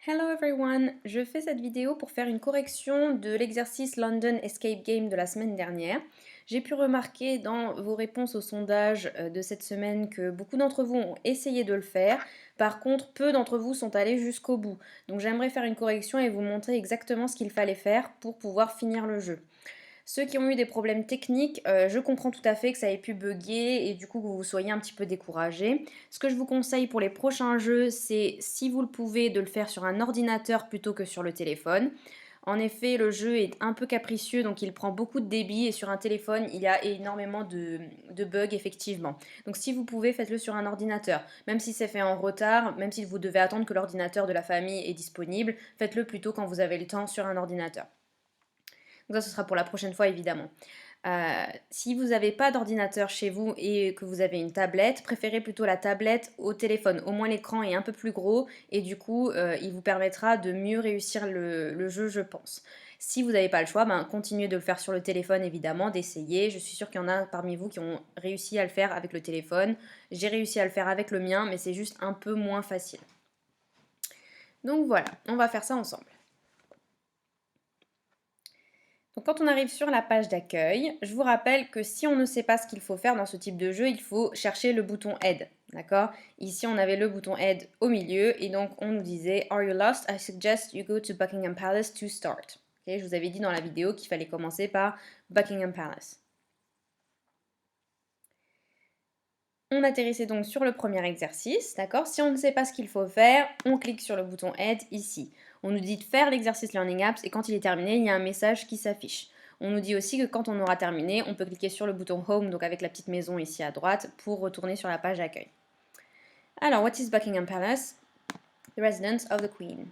Hello everyone! Je fais cette vidéo pour faire une correction de l'exercice London Escape Game de la semaine dernière. J'ai pu remarquer dans vos réponses au sondage de cette semaine que beaucoup d'entre vous ont essayé de le faire. Par contre, peu d'entre vous sont allés jusqu'au bout. Donc j'aimerais faire une correction et vous montrer exactement ce qu'il fallait faire pour pouvoir finir le jeu. Ceux qui ont eu des problèmes techniques, je comprends tout à fait que ça ait pu bugger et du coup que vous soyez un petit peu découragé. Ce que je vous conseille pour les prochains jeux, c'est si vous le pouvez de le faire sur un ordinateur plutôt que sur le téléphone. En effet, le jeu est un peu capricieux, donc il prend beaucoup de débit et sur un téléphone, il y a énormément de bugs effectivement. Donc si vous pouvez, faites-le sur un ordinateur. Même si c'est fait en retard, même si vous devez attendre que l'ordinateur de la famille est disponible, faites-le plutôt quand vous avez le temps sur un ordinateur. Donc ça, ce sera pour la prochaine fois, évidemment. Si vous n'avez pas d'ordinateur chez vous et que vous avez une tablette, préférez plutôt la tablette au téléphone. Au moins l'écran est un peu plus gros et du coup, il vous permettra de mieux réussir le jeu, je pense. Si vous n'avez pas le choix, ben, continuez de le faire sur le téléphone, évidemment, d'essayer. Je suis sûre qu'il y en a parmi vous qui ont réussi à le faire avec le téléphone. J'ai réussi à le faire avec le mien, mais c'est juste un peu moins facile. Donc voilà, on va faire ça ensemble. Donc quand on arrive sur la page d'accueil, je vous rappelle que si on ne sait pas ce qu'il faut faire dans ce type de jeu, il faut chercher le bouton aide. D'accord? Ici, on avait le bouton aide au milieu et donc on nous disait Are you lost? I suggest you go to Buckingham Palace to start. Okay, je vous avais dit dans la vidéo qu'il fallait commencer par Buckingham Palace. On atterrissait donc sur le premier exercice, d'accord? Si on ne sait pas ce qu'il faut faire, on clique sur le bouton aide ici. On nous dit de faire l'exercice Learning Apps et quand il est terminé, il y a un message qui s'affiche. On nous dit aussi que quand on aura terminé, on peut cliquer sur le bouton Home, donc avec la petite maison ici à droite, pour retourner sur la page d'accueil. Alors, what is Buckingham Palace? The residence of the Queen.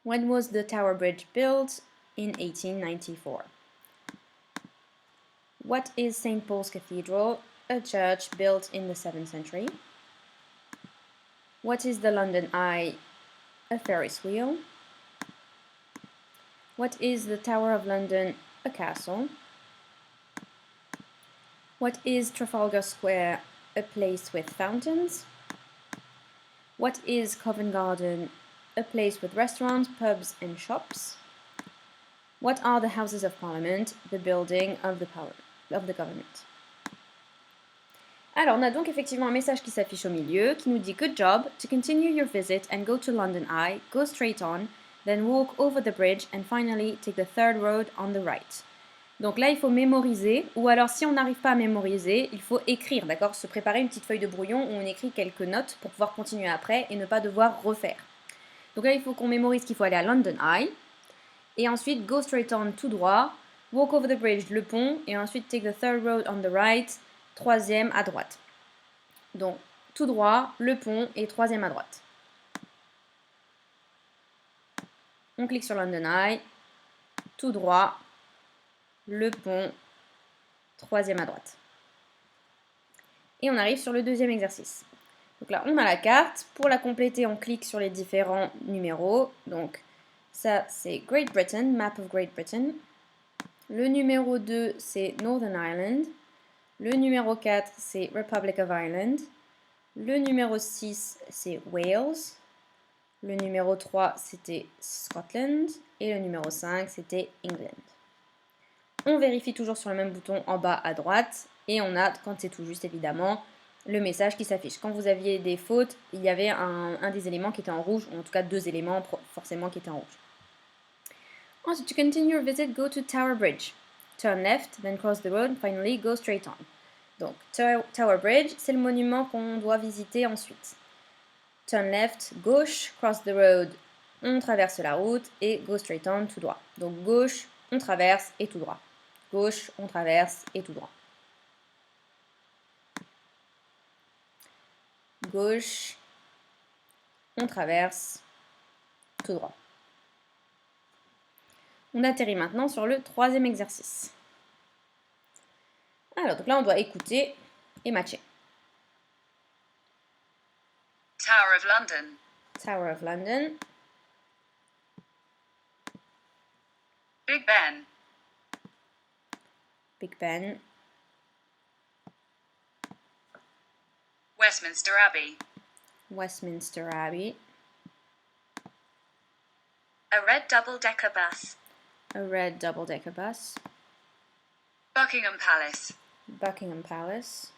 When was the Tower Bridge built? In 1894. What is St. Paul's Cathedral? A church built in the 7th century. What is the London Eye? A Ferris wheel. What is the Tower of London? A castle. What is Trafalgar Square? A place with fountains. What is Covent Garden? A place with restaurants, pubs and shops. What are the Houses of Parliament? The building of the government. Alors, on a donc effectivement un message qui s'affiche au milieu qui nous dit Good job, to continue your visit and go to London Eye, go straight on, then walk over the bridge and finally take the third road on the right. Donc là, il faut mémoriser, ou alors si on n'arrive pas à mémoriser, il faut écrire, d'accord? Se préparer une petite feuille de brouillon où on écrit quelques notes pour pouvoir continuer après et ne pas devoir refaire. Donc là, il faut qu'on mémorise qu'il faut aller à London Eye, et ensuite go straight on tout droit, walk over the bridge, le pont, et ensuite take the third road on the right, troisième à droite. Donc, tout droit, le pont et troisième à droite. On clique sur London Eye, tout droit, le pont, troisième à droite. Et on arrive sur le deuxième exercice. Donc là, on a la carte. Pour la compléter, on clique sur les différents numéros. Donc, ça, c'est Great Britain, Map of Great Britain. Le numéro 2, c'est Northern Ireland. Le numéro 4, c'est Republic of Ireland. Le numéro 6, c'est Wales. Le numéro 3, c'était Scotland. Et le numéro 5, c'était England. On vérifie toujours sur le même bouton en bas à droite. Et on a, quand c'est tout juste évidemment, le message qui s'affiche. Quand vous aviez des fautes, il y avait un des éléments qui était en rouge, ou en tout cas deux éléments forcément qui étaient en rouge. Ensuite, to continue your visit, go to Tower Bridge. Turn left, then cross the road, finally go straight on. Donc, Tower Bridge, c'est le monument qu'on doit visiter ensuite. Turn left, gauche, cross the road, on traverse la route, et go straight on, tout droit. Donc, gauche, on traverse, et tout droit. Gauche, on traverse, et tout droit. Gauche, on traverse, tout droit. On atterrit maintenant sur le troisième exercice. Alors, donc là, on doit écouter et matcher. Tower of London. Tower of London. Big Ben. Big Ben. Westminster Abbey. Westminster Abbey. A red double-decker bus. A red double-decker bus. Buckingham Palace. Buckingham Palace.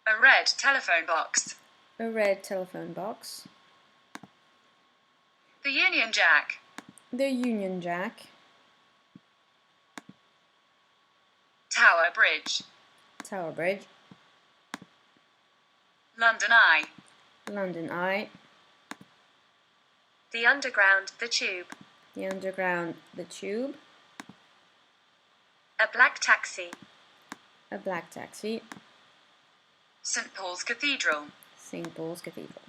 A red telephone box. A red telephone box. The Union Jack. The Union Jack. Tower Bridge. Tower Bridge. London Eye. London Eye. The Underground, the Tube. The Underground, the Tube. A black taxi. A black taxi. St. Paul's Cathedral. St. Paul's Cathedral.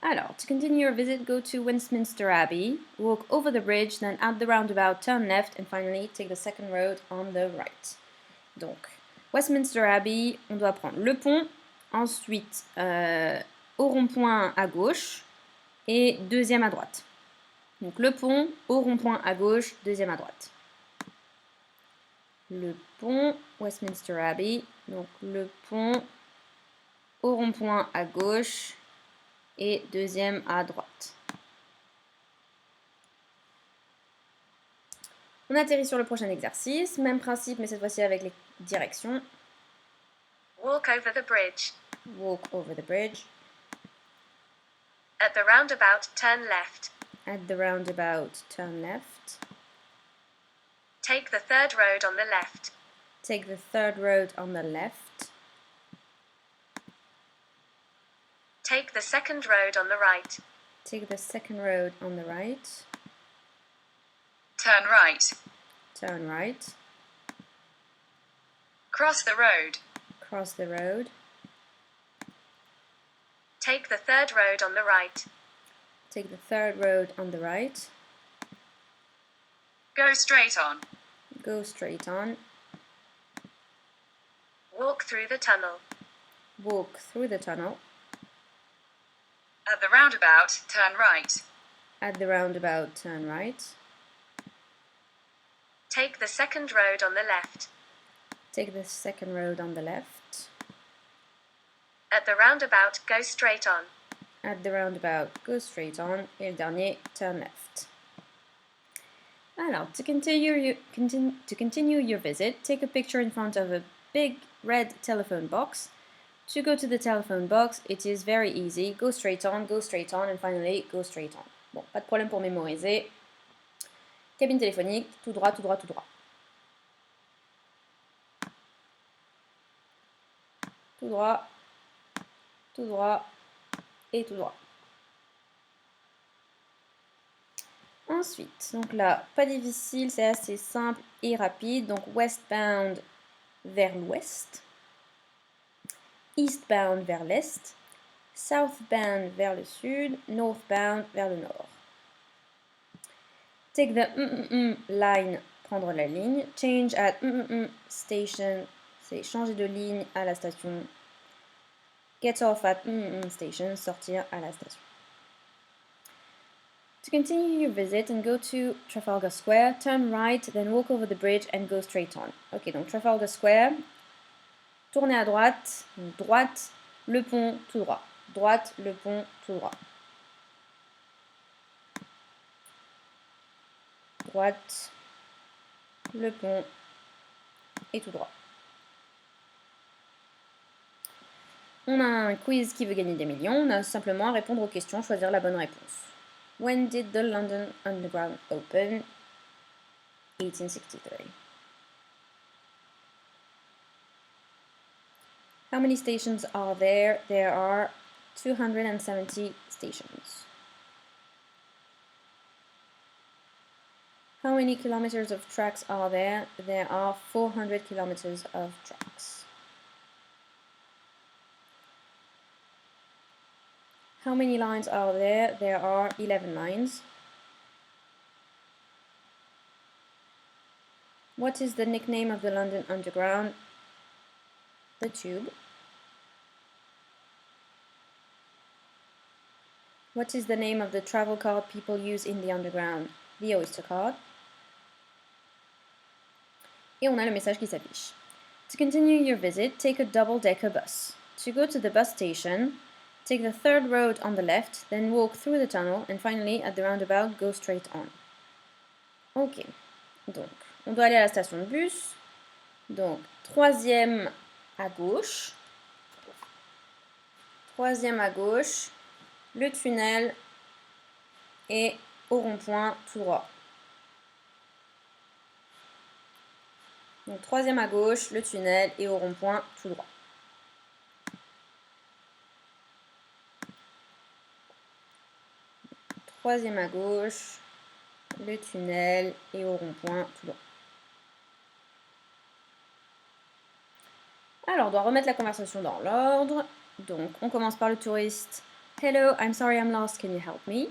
Alors, to continue your visit, go to Westminster Abbey, walk over the bridge, then at the roundabout, turn left, and finally take the second road on the right. Donc, Westminster Abbey, on doit prendre le pont, ensuite au rond-point à gauche et deuxième à droite. Donc le pont, au rond-point à gauche, deuxième à droite. Le pont, Westminster Abbey, donc le pont, au rond-point à gauche et deuxième à droite. On atterrit sur le prochain exercice, même principe mais cette fois-ci avec les directions. Walk over the bridge. Walk over the bridge. At the roundabout, turn left. At the roundabout, turn left. Take the third road on the left. Take the third road on the left. Take the second road on the right. Take the second road on the right. Turn right. Turn right. Cross the road. Cross the road. Take the third road on the right. Take the third road on the right. Go straight on. Go straight on. Walk through the tunnel. Walk through the tunnel. At the roundabout, turn right. At the roundabout, turn right. Take the second road on the left. Take the second road on the left. At the roundabout, go straight on. At the roundabout, go straight on. Et le dernier, turn left. Alors, to continue your visit, take a picture in front of a big red telephone box. To go to the telephone box, it is very easy. Go straight on, and finally, go straight on. Bon, pas de problème pour mémoriser. Cabine téléphonique, tout droit, tout droit, tout droit. Tout droit, tout droit et tout droit. Ensuite, donc là, pas difficile, c'est assez simple et rapide. Donc westbound vers l'ouest, eastbound vers l'est, southbound vers le sud, northbound vers le nord. Take the line, prendre la ligne. Change at station, c'est changer de ligne à la station. Get off at station, sortir à la station. To continue your visit and go to Trafalgar Square, turn right, then walk over the bridge and go straight on. Ok, donc Trafalgar Square, tournez à droite, droite, le pont, tout droit. Droite, le pont, tout droit. Droite, le pont et tout droit. On a un quiz qui veut gagner des millions, on a simplement à répondre aux questions, choisir la bonne réponse. When did the London Underground open? 1863. How many stations are there? There are 270 stations. How many kilometers of tracks are there? There are 400 kilometers of tracks. How many lines are there? There are 11 lines. What is the nickname of the London Underground? The Tube. What is the name of the travel card people use in the Underground? The Oyster card. Et on a le message qui s'affiche. To continue your visit, take a double-decker bus. To go to the bus station, Take the third road on the left, then walk through the tunnel, and finally, at the roundabout, go straight on. Ok, donc, on doit aller à la station de bus. Donc, troisième à gauche. Troisième à gauche, le tunnel et au rond-point tout droit. Donc, troisième à gauche, le tunnel et au rond-point tout droit. Troisième à gauche, le tunnel et au rond-point tout droit. Alors, on doit remettre la conversation dans l'ordre. Donc, on commence par le touriste. Hello, I'm sorry I'm lost, can you help me?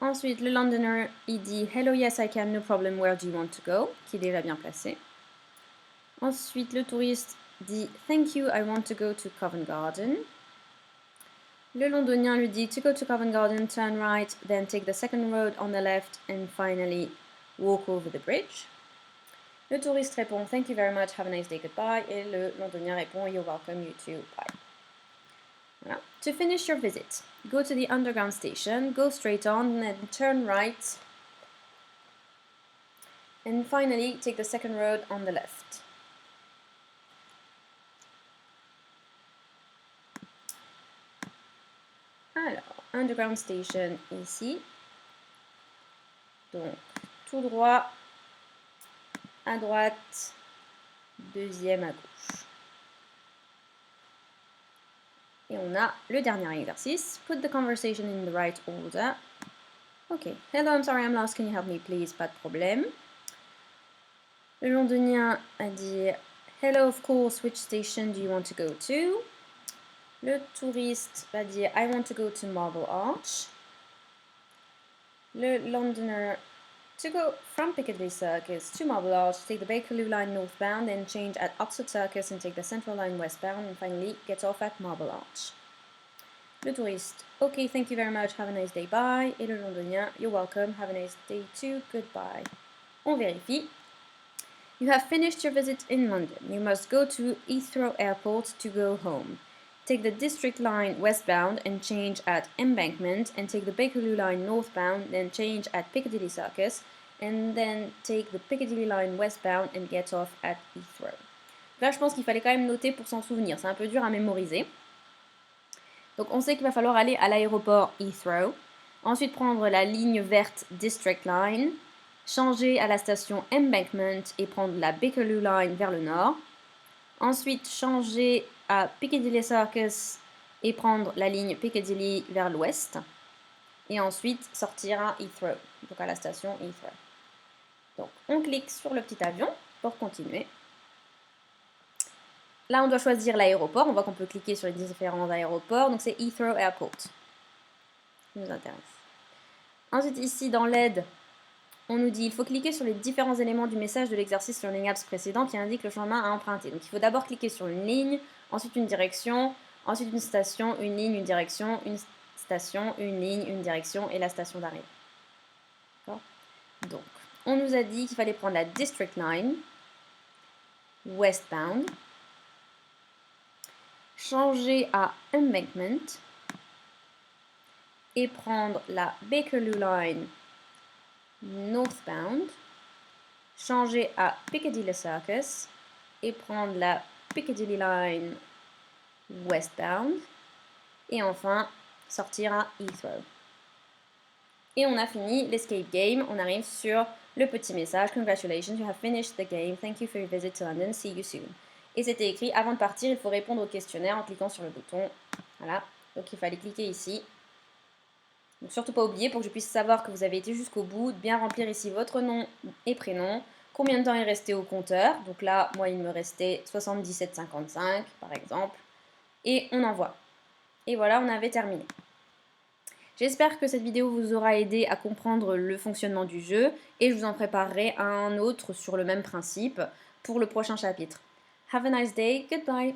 Ensuite, le Londoner, il dit Hello, yes I can, no problem, where do you want to go? Qui est déjà bien placé. Ensuite, le touriste dit Thank you, I want to go to Covent Garden. Le Londonien lui dit To go to Covent Garden, turn right, then take the second road on the left, and finally walk over the bridge. Le touriste répond Thank you very much, have a nice day, goodbye. Et le Londonien répond You're welcome, you too, bye. Voilà. To finish your visit, go to the underground station, go straight on, then turn right, and finally take the second road on the left. Alors, underground station ici. Donc, tout droit, à droite, deuxième à gauche. Et on a le dernier exercice. Put the conversation in the right order. Ok. Hello, I'm sorry, I'm lost. Can you help me, please? Pas de problème. Le Londonien a dit Hello, of course. Which station do you want to go to? Le touriste va dire I want to go to Marble Arch. Le Londoner to go from Piccadilly Circus to Marble Arch, take the Bakerloo line northbound, then change at Oxford Circus and take the Central line westbound, and finally get off at Marble Arch. Le touriste, ok, thank you very much, have a nice day, bye. Et le Londonien, you're welcome, have a nice day too, goodbye. On vérifie. You have finished your visit in London. You must go to Heathrow Airport to go home. Take the District line westbound and change at Embankment, and take the Bakerloo line northbound, then change at Piccadilly Circus, and then take the Piccadilly line westbound and get off at Heathrow. Là, je pense qu'il fallait quand même noter pour s'en souvenir. C'est un peu dur à mémoriser. Donc, on sait qu'il va falloir aller à l'aéroport Heathrow, ensuite prendre la ligne verte District line, changer à la station Embankment et prendre la Bakerloo line vers le nord. Ensuite, changer à Piccadilly Circus et prendre la ligne Piccadilly vers l'ouest. Et ensuite, sortir à Heathrow, donc à la station Heathrow. Donc, on clique sur le petit avion pour continuer. Là, on doit choisir l'aéroport. On voit qu'on peut cliquer sur les différents aéroports. Donc, c'est Heathrow Airport qui nous intéresse. Ensuite, ici, dans l'aide, on nous dit il faut cliquer sur les différents éléments du message de l'exercice Learning Apps précédent qui indique le chemin à emprunter. Donc il faut d'abord cliquer sur une ligne, ensuite une direction, ensuite une station, une ligne, une direction, une station, une ligne, une direction et la station d'arrivée. D'accord ? Donc, on nous a dit qu'il fallait prendre la District Line, westbound, changer à Embankment et prendre la Bakerloo Line northbound, changer à Piccadilly Circus et prendre la Piccadilly Line westbound et enfin sortir à Heathrow. Et on a fini l'escape game, on arrive sur le petit message Congratulations, you have finished the game, thank you for your visit to London, see you soon. Et c'était écrit avant de partir, il faut répondre au questionnaire en cliquant sur le bouton. Voilà, donc il fallait cliquer ici. Donc surtout pas oublier pour que je puisse savoir que vous avez été jusqu'au bout, de bien remplir ici votre nom et prénom, combien de temps est resté au compteur. Donc là, moi il me restait 77,55 par exemple. Et on envoie. Et voilà, on avait terminé. J'espère que cette vidéo vous aura aidé à comprendre le fonctionnement du jeu et je vous en préparerai un autre sur le même principe pour le prochain chapitre. Have a nice day, goodbye!